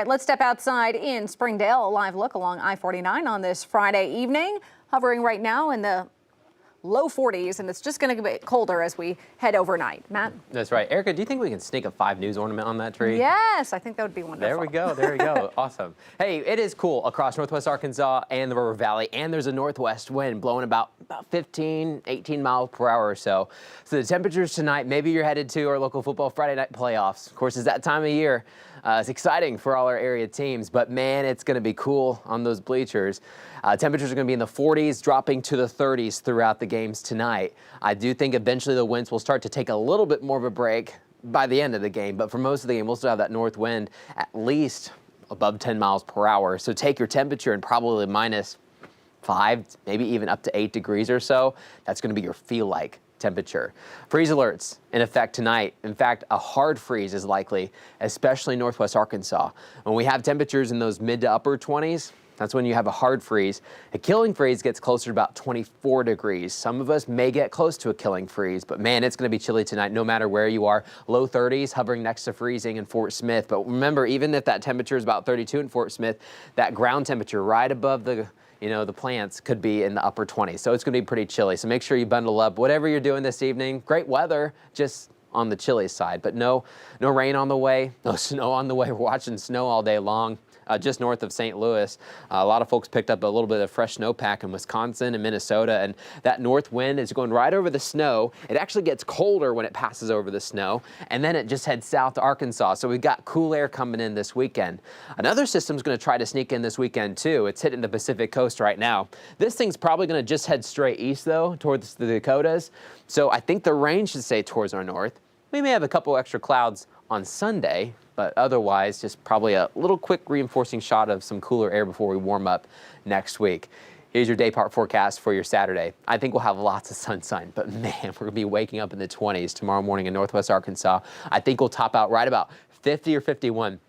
Let's step outside in Springdale. A live look along I-49 on this Friday evening. Hovering right now in the low 40s, and it's just going to get colder as we head overnight. Matt? That's right. Erica, do you think we can sneak a 5 News ornament on that tree? Yes, I think that would be wonderful. There we go. There we go. Awesome. Hey, it is cool across northwest Arkansas and the River Valley, and there's a northwest wind blowing about 15, 18 miles per hour or so. So the temperatures tonight, maybe you're headed to our local football Friday night playoffs. Of course, it's that time of year. It's exciting for all our area teams, but man, it's going to be cool on those bleachers. Temperatures are going to be in the 40s, dropping to the 30s throughout the games tonight. I do think eventually the winds will start to take a little bit more of a break by the end of the game, but for most of the game, we'll still have that north wind at least above 10 miles per hour. So take your temperature and probably -5, maybe even up to 8 degrees or so. That's going to be your feel-like temperature. Freeze alerts in effect tonight. In fact, a hard freeze is likely, especially northwest Arkansas. When we have temperatures in those mid to upper 20s, that's when you have a hard freeze. A killing freeze gets closer to about 24 degrees. Some of us may get close to a killing freeze, but man, it's going to be chilly tonight no matter where you are. Low 30s, hovering next to freezing in Fort Smith. But remember, even if that temperature is about 32 in Fort Smith, that ground temperature right above the plants could be in the upper 20s. So it's going to be pretty chilly. So make sure you bundle up. Whatever you're doing this evening, great weather, just on the chilly side. But no rain on the way, no snow on the way. We're watching snow all day long. Just north of St. Louis. A lot of folks picked up a little bit of fresh snowpack in Wisconsin and Minnesota, and that north wind is going right over the snow. It actually gets colder when it passes over the snow, and then it just heads south to Arkansas. So we've got cool air coming in this weekend. Another system's going to try to sneak in this weekend too. It's hitting the Pacific coast right now. This thing's probably going to just head straight east though, towards the Dakotas. So I think the rain should stay towards our north. We may have a couple extra clouds on Sunday, but otherwise just probably a little quick reinforcing shot of some cooler air before we warm up next week. Here's your day part forecast for your Saturday. I think we'll have lots of sunshine, but man, we're going to be waking up in the 20s tomorrow morning in northwest Arkansas. I think we'll top out right about 50 or 51.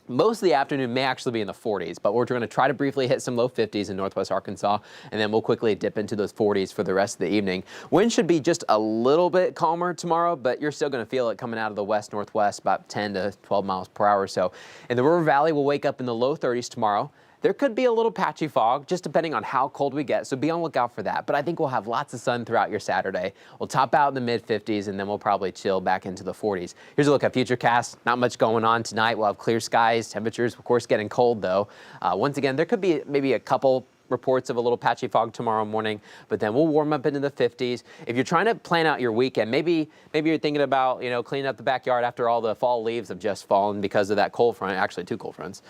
Most of the afternoon may actually be in the 40s, but we're going to try to briefly hit some low 50s in northwest Arkansas, and then we'll quickly dip into those 40s for the rest of the evening. Wind should be just a little bit calmer tomorrow, but you're still going to feel it coming out of the west-northwest, about 10 to 12 miles per hour or so. In the River Valley, we'll wake up in the low 30s tomorrow. There could be a little patchy fog, just depending on how cold we get, so be on the lookout for that. But I think we'll have lots of sun throughout your Saturday. We'll top out in the mid-50s, and then we'll probably chill back into the 40s. Here's a look at FUTURECAST. Not much going on tonight. We'll have clear skies. Temperatures, of course, getting cold, though. Once again, there could be maybe a couple reports of a little patchy fog tomorrow morning, but then we'll warm up into the 50s. If you're trying to plan out your weekend, maybe you're thinking about, cleaning up the backyard after all the fall leaves have just fallen because of that cold front, actually 2 cold fronts.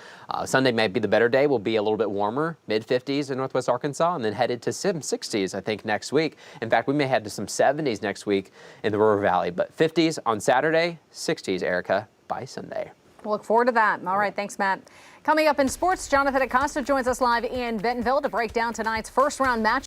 Sunday may be the better day. We'll be a little bit warmer, mid-50s in northwest Arkansas, and then headed to some 60s, I think, next week. In fact, we may head to some 70s next week in the River Valley, but 50s on Saturday, 60s, Erica, by Sunday. We'll look forward to that. All right, thanks, Matt. Coming up in sports, Jonathan Acosta joins us live in Bentonville to break down tonight's first-round match.